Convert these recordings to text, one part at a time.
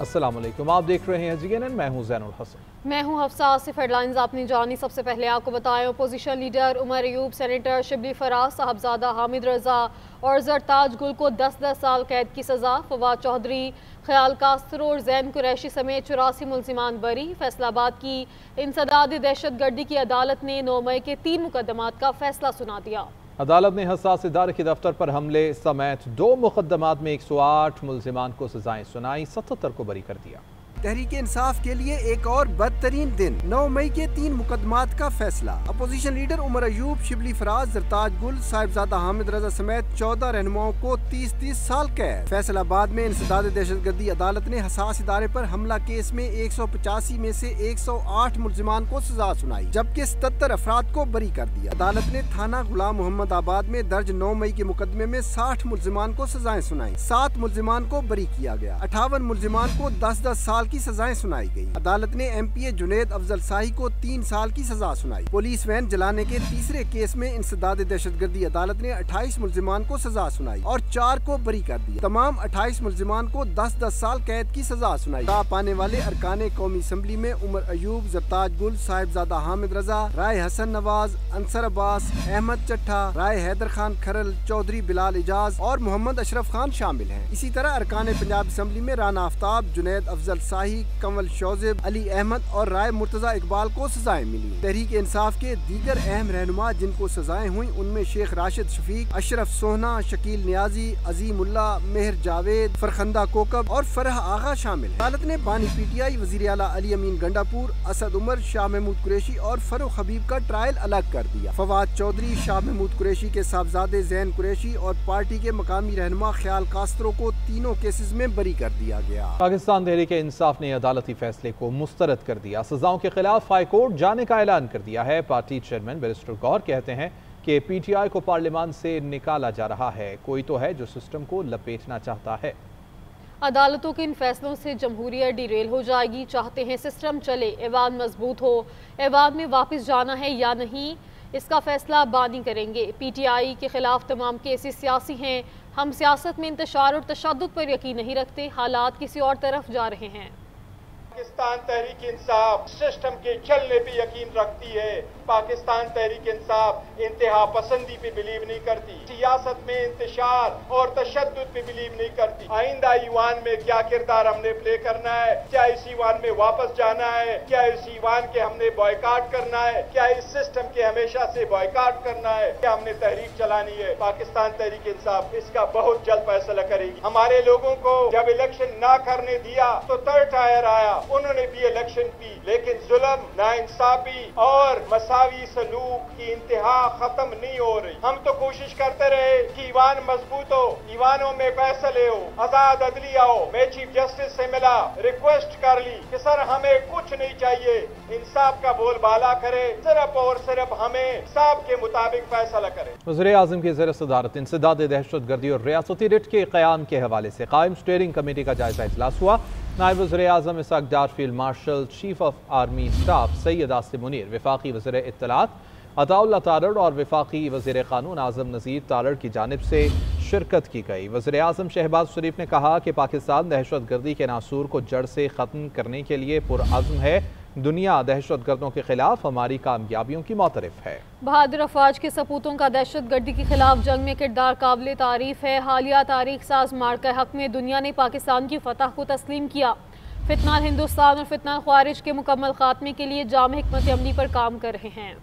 अस्सलाम वालेकुम, आप देख रहे हैं GNN। मैं हूं ज़ैनुल हसन। मैं हूं हफ्सा। सिर्फ हेडलाइंस आपने जानी। सबसे पहले आपको बताएं, opposition leader Omar Ayub, senator Shibli Faraz, Sahibzada Hamid Raza और जरताज गुल को 10-10 साल कैद की सज़ा। फवाद चौधरी, ख्याल कास्त्रो और जैन कुरैशी समेत 84 मुल्जिमान बरी। फैसलाबाद की इंसदाद दहशत गर्दी की अदालत ने 9 मई के 3 मुकदमात का फैसला सुना दिया। अदालत ने हसास इदारे के दफ्तर पर हमले समेत 2 मुकदमात में 108 मुल्जिमान को सजाएं सुनाई, 77 को बरी कर दिया। तहरीक इंसाफ के लिए एक और बदतरीन दिन, 9 मई के 3 मुकदमात का फैसला। अपोजिशन लीडर उमर अयूब, शिबली फराज, जरताज गुल, साहिबजादा हामिद रजा समेत 14 रहनुमाओं को 30-30 साल कैद। फैसलाबाद में इंसदाद दहशतगर्दी अदालत ने हसास इदारे पर हमला केस में 185 में से 108 मुल्जिमान को सजा सुनाई, जबकि 77 अफराद को बरी कर दिया। अदालत ने थाना गुलाम मोहम्मद आबाद में दर्ज 9 मई के मुकदमे में 60 मुल्जिमान को सजाएं सुनाई, 7 मुल्जिमान को बरी किया गया, 58 मुल्जिमान को 10-10 साल की सजाएं सुनाई गई। अदालत ने MPA जुनेद अफजल शाही को 3 साल की सजा सुनाई। पुलिस वैन जलाने के तीसरे केस में इंसदाद दहशतगर्दी अदालत ने 28 मुल्जिमान को सजा सुनाई और 4 को बरी कर दिया। तमाम 28 मुल्जिमान को 10-10 साल कैद की सजा सुनाई। पाने वाले अरकान कौमी असम्बली में उमर अयूब, जरताज गुल, साहिबजादा हामिद रजा, राय हसन नवाज, अंसर अब्बास, अहमद चट्ठा, राय हैदर खान खरल, चौधरी बिलाल इजाज और मोहम्मद अशरफ खान शामिल हैं। इसी तरह अरकान पंजाब असम्बली में राना आफ्ताब, जुनेद अफजल शाही, कंवल शौजेब, अली अहमद और राय मुर्तजा इकबाल को सजाएं मिली। तहरीक इंसाफ के दीगर अहम रहनुमा जिनको सजाएं हुई उनमें शेख राशिद शफीक, अशरफ सोहना, शकील नियाजी, अजीमुल्ला, मेहर जावेद, फरखंदा कोकब और फरह आगा शामिल हैं। अदालत ने बानी PTI, वजीर आला अली अमीन गंडापुर, असद उमर, शाह महमूद कुरैशी और फरूख हबीब का ट्रायल अलग कर दिया। फवाद चौधरी, शाह महमूद कुरैशी के साहबजादे जैन कुरैशी और पार्टी के मकामी रहनुमा ख्याल कास्त्रो को तीनों केसेस में बरी कर दिया गया। पाकिस्तान तहरीक इंसाफ ने अदालती फैसले को मुस्तरद कर दिया। सजाओं के खिलाफ हाई कोर्ट जाने का ऐलान कर दिया है। पार्टी चेयरमैन बैरिस्टर गौहर कहते हैं कि PTI को पार्लियामान से निकाला जा रहा है। कोई तो है जो सिस्टम को लपेटना चाहता है। अदालतों के इन फैसलों से जमहूरियत डिरेल हो जाएगी। चाहते हैं सिस्टम चले, ऐवान मजबूत हो। ऐवान में वापस जाना है या नहीं, इसका फैसला बानी करेंगे। PTI के खिलाफ तमाम केसेस सियासी हैं। हम सियासत में इंतशार और तशद्दुद पर यकीन नहीं रखते। हालात किसी और तरफ जा रहे हैं। पाकिस्तान तहरीक इंसाफ सिस्टम के चलने पे यकीन रखती है। पाकिस्तान तहरीक इंसाफ इंतहा पसंदी पे बिलीव नहीं करती, सियासत में इंतशार और तशद्दुद पे बिलीव नहीं करती। आइंदा ईवान में क्या किरदार हमने प्ले करना है, क्या इस ईवान में वापस जाना है, क्या इस ईवान के हमने बॉयकाट करना है, क्या इस सिस्टम के हमेशा से बॉयकाट करना है, क्या हमने तहरीक चलानी है। पाकिस्तान तहरीक इंसाफ इसका बहुत जल्द फैसला करेगी। हमारे लोगों को जब इलेक्शन ना करने दिया तो थर्ड टायर आया, उन्होंने भी इलेक्शन की, लेकिन जुल्म, नाइंसाफी और मसावी सलूक की इंतहा खत्म नहीं हो रही। हम तो कोशिश करते रहे कि ईवान मजबूत हो, ईवानों में फैसले हो, आजाद अदलिया हो। मैं चीफ जस्टिस से मिला, रिक्वेस्ट कर ली कि सर हमें कुछ नहीं चाहिए, इंसाफ का बोलबाला करे, सिर्फ और सिर्फ हमें इंसाफ के मुताबिक फैसला करे। वज़ीर आज़म की ज़ेर सदारत इंसदाद दहशतगर्दी और रियासती रिट के क़याम के हवाले से कायम स्टीयरिंग कमेटी का जायजा इजलास हुआ। नायब वज़ीर आज़म Ishaq Dar, field marshal, chief of army staff Syed Asim Munir, वफाकी वज़ीर इत्तलात अताउल्लाह तारड़ और वफाकी वज़ीर क़ानून आज़म नज़ीर तारड़ की जानिब से शिरकत की गई। वज़ीर आज़म शहबाज शरीफ ने कहा कि पाकिस्तान दहशत गर्दी के नासूर को जड़ से ख़त्म करने के लिए पुरअज़्म है। दुनिया दहशत गर्दों के खिलाफ हमारी कामयाबियों की मोतरफ है। बहादुर अफवाज के सपूतों का दहशत गर्दी के खिलाफ जंग में किरदार काबिल तारीफ है। हालिया तारीख साज मार्का हक में दुनिया ने पाकिस्तान की फतह को तस्लीम किया। फितना हिंदुस्तान और फितना ख्वारिज के मुकम्मल खात्मे के लिए जाम हिकमत अमली पर काम कर रहे हैं।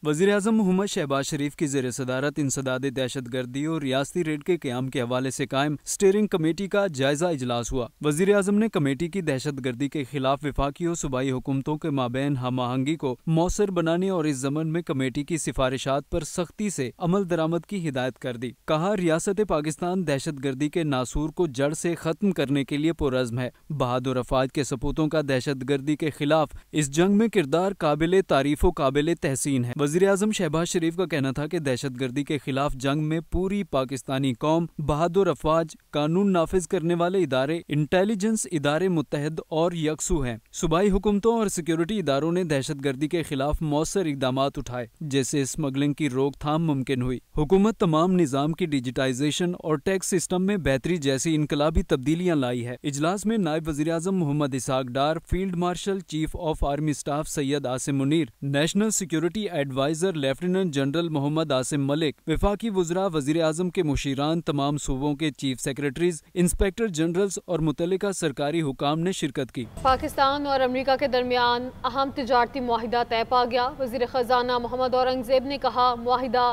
वज़ीर-ए-आज़म मोहम्मद शहबाज शरीफ की ज़ेर सदारत इंसदाद दहशतगर्दी और रियासती रेड के क़याम के हवाले से कायम स्टीयरिंग कमेटी का जायजा इजलास हुआ। वज़ीर-ए-आज़म ने कमेटी की दहशतगर्दी के खिलाफ वफाकी और सूबाई हुकूमतों के माबैन हम आहंगी को मौसर बनाने और इस ज़मन में कमेटी की सिफारिशात पर सख्ती से अमल दरामद की हिदायत कर दी। कहा, रियासत पाकिस्तान दहशतगर्दी के नासूर को जड़ से ख़त्म करने के लिए पुरअज़्म है। बहादुर अफवाज के सपूतों का दहशतगर्दी के खिलाफ इस जंग में किरदार काबिल तारीफ व काबिल तहसीन है। वज़ीर आज़म शहबाज शरीफ का कहना था कि दहशत गर्दी के खिलाफ जंग में पूरी पाकिस्तानी कौम, बहादुर अफवाज, कानून नाफिज करने वाले इदारे, इंटेलिजेंस इदारे मुत्तहद और यकसू हैं। सूबाई हुकूमतों और सिक्योरिटी इदारों ने दहशत गर्दी के खिलाफ मौसर इक़दामात उठाए, जिससे स्मगलिंग की रोकथाम मुमकिन हुई। हुकूमत तमाम निज़ाम की डिजिटाइजेशन और टैक्स सिस्टम में बेहतरी जैसी इनकलाबी तब्दीलियां लाई है। इजलास में नायब वज़ीर आज़म Muhammad Ishaq Dar, field marshal chief of army staff Syed Asim Munir, national security adviser lieutenant general Muhammad Asim Malik, वफाकी वज़रा, वज़ीर आज़म के मुशीरान, तमाम सूबों के चीफ सेक्रेटरीज, इंस्पेक्टर जनरल्स और मुतल्लिका सरकारी हुकाम ने शिरकत की। पाकिस्तान और अमरीका के दरमियान अहम तिजारती मुआहिदा तय पा गया। वज़ीर ख़जाना मोहम्मद औरंगज़ेब ने कहा, मुआहिदा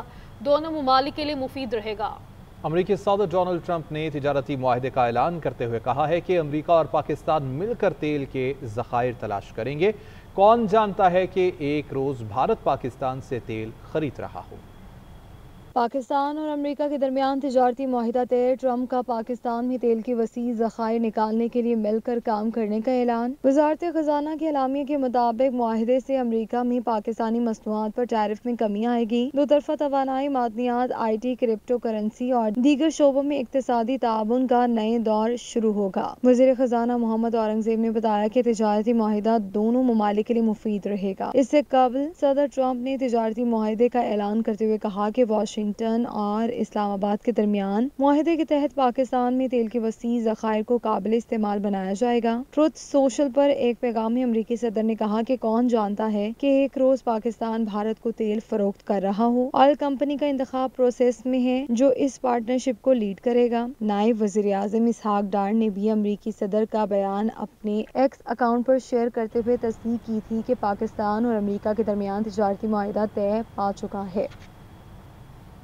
दोनों मुमालिक के लिए मुफीद रहेगा। अमरीकी सदर डोनाल्ड ट्रंप ने तिजारती मुआहिदे का ऐलान करते हुए कहा है कि अमरीका और पाकिस्तान मिलकर तेल के ज़खायर तलाश करेंगे। कौन जानता है कि एक रोज़ भारत पाकिस्तान से तेल खरीद रहा हो। पाकिस्तान और अमेरिका के दरमियान तिजारती मुआहिदा तय, ट्रंप का पाकिस्तान में तेल के वसी ज़खायर निकालने के लिए मिलकर काम करने का ऐलान। वज़ारत ख़जाना के एलामिया के मुताबिक मुआहिदे से अमेरिका में पाकिस्तानी मसनूआत पर टैरिफ में कमी आएगी। दो तरफा तवानाई, मादनियात, IT, क्रिप्टो करेंसी और दीगर शोबों में इक़्तिसादी ताउन का नए दौर शुरू होगा। वज़ीर ख़जाना मोहम्मद औरंगज़ेब ने बताया कि तिजारती मुआहिदा दोनों ममालिक के लिए मुफीद रहेगा। इससे कबल सदर ट्रंप ने तिजारती मुआहिदे का ऐलान करते हुए कहा कि वाशिंगटन और इस्लामाबाद के दरमियान मुआहिदे के तहत पाकिस्तान में तेल के वसी ज़खायर को काबिल इस्तेमाल बनाया जाएगा। ट्रुथ सोशल पर एक पैगाम में अमरीकी सदर ने कहा कि कौन जानता है कि एक रोज पाकिस्तान भारत को तेल फरोख्त कर रहा हो। ऑयल कंपनी का इंतखाब प्रोसेस में है जो इस पार्टनरशिप को लीड करेगा। नायब वज़ीर आज़म इसहाक डार ने भी अमरीकी सदर का बयान अपने एक्स अकाउंट पर शेयर करते हुए तस्दीक की थी कि पाकिस्तान और अमरीका के दरमियान तिजारती मुआहिदा तय पा चुका है।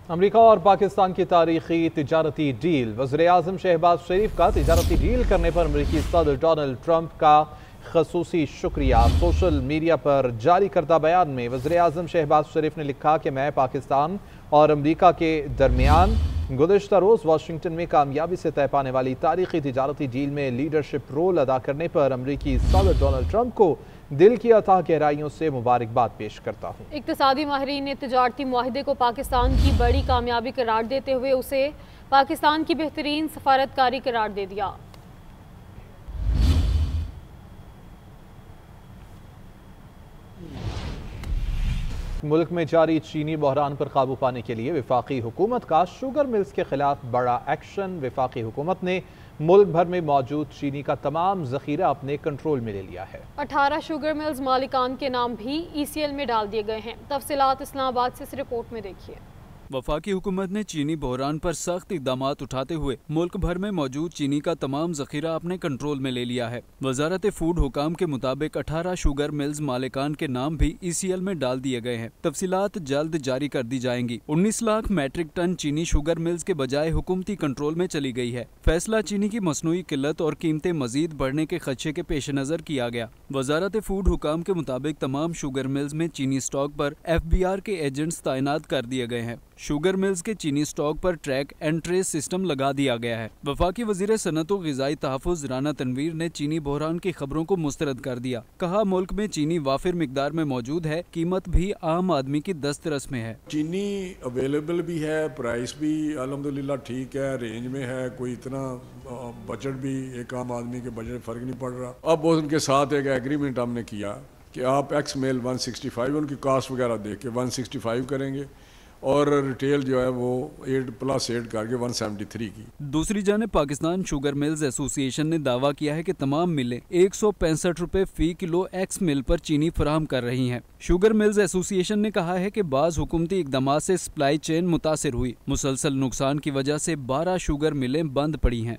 अमरीका और पाकिस्तान की तारीखी तिजारती डील। वज़ीर आज़म शहबाज शरीफ का तिजारती डील करने पर अमरीकी सदर डोनाल्ड ट्रंप का ख़ुसूसी शुक्रिया। सोशल मीडिया पर जारी करदा बयान में वज़ीर आज़म शहबाज शरीफ ने लिखा कि मैं पाकिस्तान और अमरीका के दरमियान गुज़िश्ता रोज़ वाशिंगटन में कामयाबी से तय पाने वाली तारीखी तिजारती डील में लीडरशिप रोल अदा करने पर अमरीकी सदर डोनाल्ड ट्रंप को दिल की अथाह गहराइयों से मुबारकबाद पेश करता हूँ। इक़्तिसादी माहिरीन ने तिजारती मुआहिदे को पाकिस्तान की बड़ी कामयाबी करार देते हुए उसे पाकिस्तान की बेहतरीन सफारतकारी करार दे दिया। मुल्क में जारी चीनी बहरान पर काबू पाने के लिए वफाकी हुकूमत का शुगर मिल्स के खिलाफ बड़ा एक्शन। वफाकी हुकूमत ने मुल्क भर में मौजूद चीनी का तमाम ज़ख़ीरा अपने कंट्रोल में ले लिया है। 18 शुगर मिल्स मालिकान के नाम भी ECL में डाल दिए गए हैं। तफसीलात इस्लामाबाद से इस रिपोर्ट में देखिए। वफाकी हुकूमत ने चीनी बहरान पर सख्त इक़दामात उठाते हुए मुल्क भर में मौजूद चीनी का तमाम ज़ख़ीरा अपने कंट्रोल में ले लिया है। वज़ारत फूड हुकाम के मुताबिक 18 शुगर मिल्स मालिकान के नाम भी ECL में डाल दिए गए हैं। तफसीलात जल्द जारी कर दी जाएंगी। 19 लाख मैट्रिक टन चीनी शुगर मिल्स के बजाय हुकूमती कंट्रोल में चली गई है। फैसला चीनी की मसनूई किल्लत और कीमतें मजीद बढ़ने के खदशे के पेश नज़र किया गया। वज़ारत फूड हुकाम के मुताबिक तमाम शुगर मिल्स में चीनी स्टॉक पर FBR के एजेंट्स तैनात कर दिए गए हैं। शुगर मिल्स के चीनी स्टॉक पर ट्रैक एंड ट्रेस सिस्टम लगा दिया गया है। वफाकी वज़ीर सनअत व ग़िज़ाई तहफ़्फ़ुज़ राना तनवीर ने चीनी बहरान की खबरों को मुस्तरद कर दिया। कहा, मुल्क में चीनी वाफिर मिकदार में मौजूद है, कीमत भी आम आदमी की दस्तरस में है। चीनी अवेलेबल भी है, प्राइस भी अल्हम्दुलिल्लाह ठीक है, रेंज में है, कोई इतना बजट भी एक आम आदमी के बजट फ़र्क नहीं पड़ रहा। अब उनके साथ एक एग्रीमेंट हमने किया कि आप एक्स मेल 165 उनकी कास्ट वगैरह देख के 165 करेंगे और रिटेल जो है वो 8+8 करके 173 की। दूसरी जानिब पाकिस्तान शुगर मिल्स एसोसिएशन ने दावा किया है कि तमाम मिलें 165 रुपए फी किलो एक्स मिल पर चीनी फराहम कर रही हैं। शुगर मिल्स एसोसिएशन ने कहा है कि बाज़ हुकूमती इक़दामात से सप्लाई चेन मुतासिर हुई। मुसलसल नुकसान की वजह से 12 शुगर मिलें बंद पड़ी हैं।